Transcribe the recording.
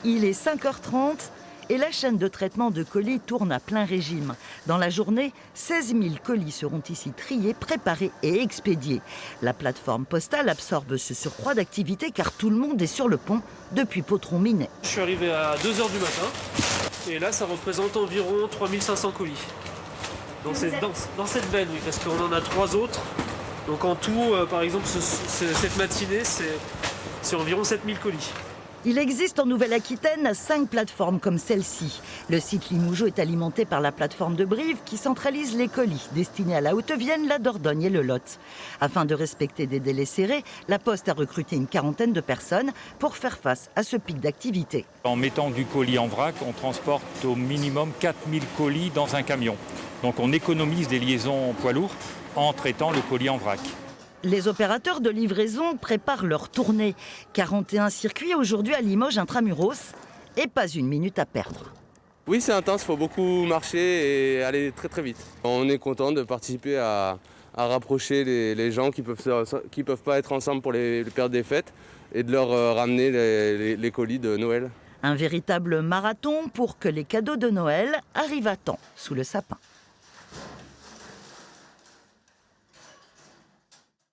Il est 5h30 et la chaîne de traitement de colis tourne à plein régime. Dans la journée, 16 000 colis seront ici triés, préparés et expédiés. La plateforme postale absorbe ce surcroît d'activité car tout le monde est sur le pont depuis Potron-Minet. Je suis arrivé à 2h du matin et là ça représente environ 3500 colis. Dans cette veine, oui, parce qu'on en a 3 autres. Donc en tout, par exemple, cette matinée, c'est environ 7000 colis. Il existe en Nouvelle-Aquitaine 5 plateformes comme celle-ci. Le site Limougeot est alimenté par la plateforme de Brive qui centralise les colis destinés à la Haute-Vienne, la Dordogne et le Lot. Afin de respecter des délais serrés, la Poste a recruté une quarantaine de personnes pour faire face à ce pic d'activité. En mettant du colis en vrac, on transporte au minimum 4000 colis dans un camion. Donc on économise des liaisons poids lourds en traitant le colis en vrac. Les opérateurs de livraison préparent leur tournée. 41 circuits aujourd'hui à Limoges intramuros et pas une minute à perdre. Oui, c'est intense, il faut beaucoup marcher et aller très très vite. On est content de participer à rapprocher les gens qui peuvent pas être ensemble pour les périodes des fêtes et de leur ramener les colis de Noël. Un véritable marathon pour que les cadeaux de Noël arrivent à temps sous le sapin.